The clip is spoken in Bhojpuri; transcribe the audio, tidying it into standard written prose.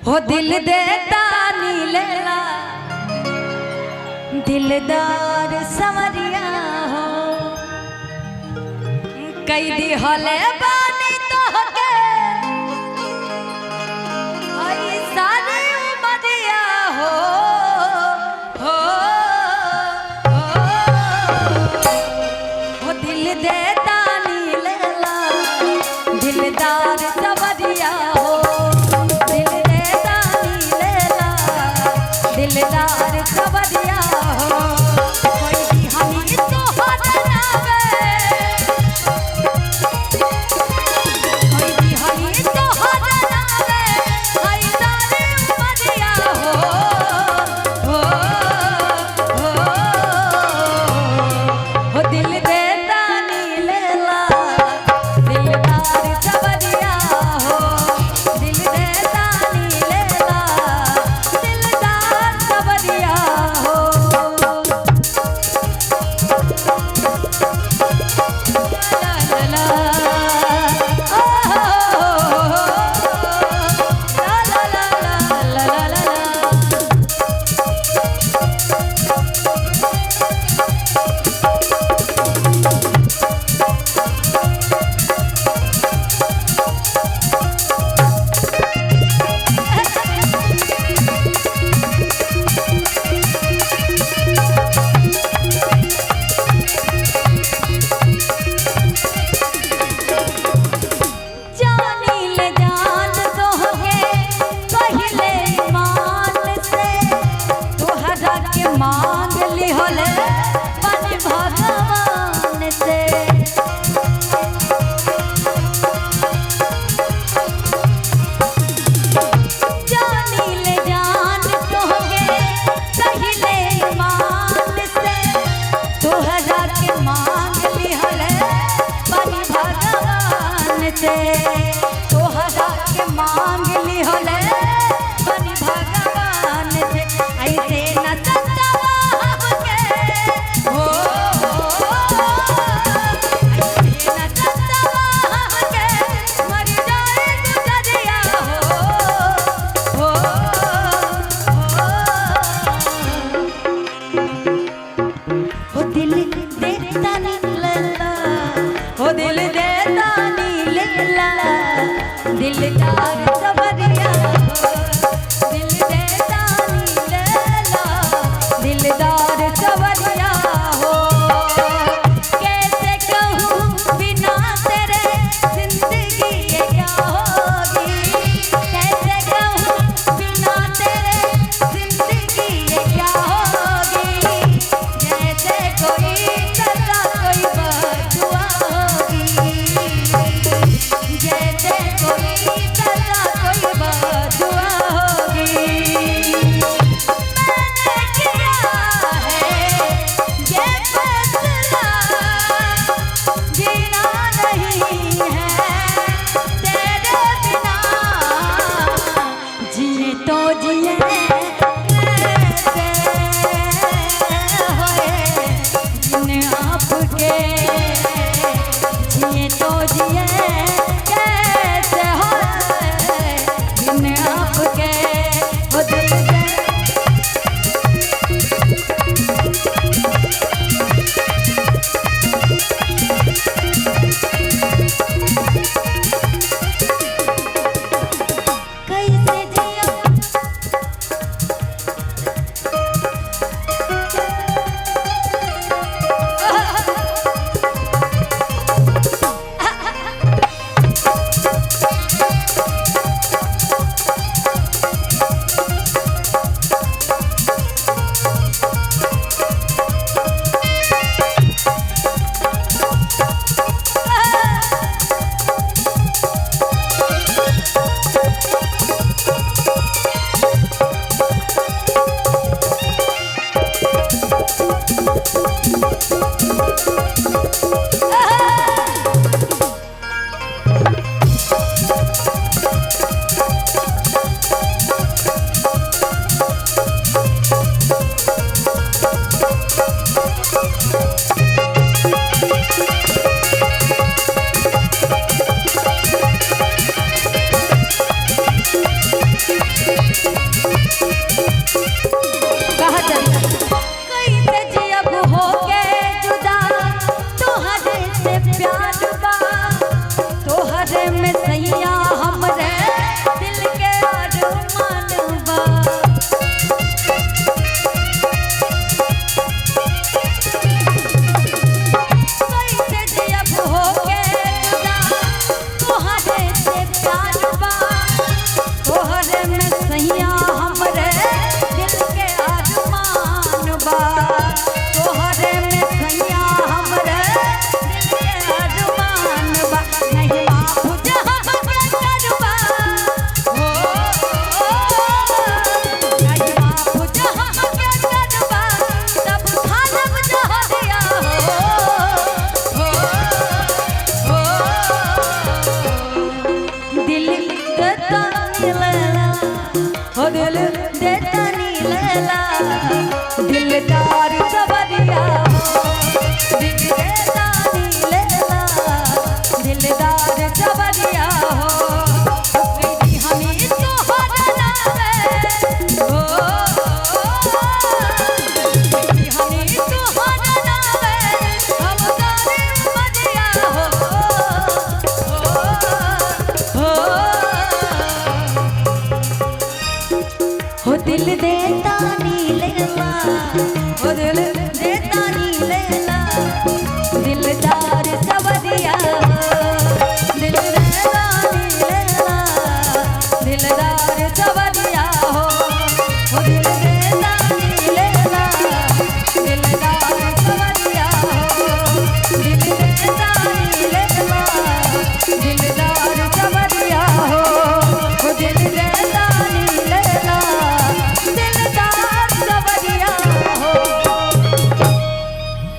हो दिल देता नीलेला दिलदार समरिया हो कैदी हले बानी तोहके आई सारी उमरिया हो हो दिल देता नीलेला दिलदार समरिया हो दिलदार खबरिया हो कोई भी हमी तो हदनावे में सैया हमरे दिल के अरमान बा तोहरे में सैया हमरे दिल के अरमान बा नहीं माफ जहां के करबा हो नहीं माफ जहां के करबा तब खालब जहरिया दिल देता नीला हो दिल देता नीला दिलदार सवरिया हो दिल देता नीला दिलदार सवरिया हो गई हमी तोहरा नावे हो गई हमी तोहरा नावे हम गाने मरिया हो हो दिल देता नीला हो दिल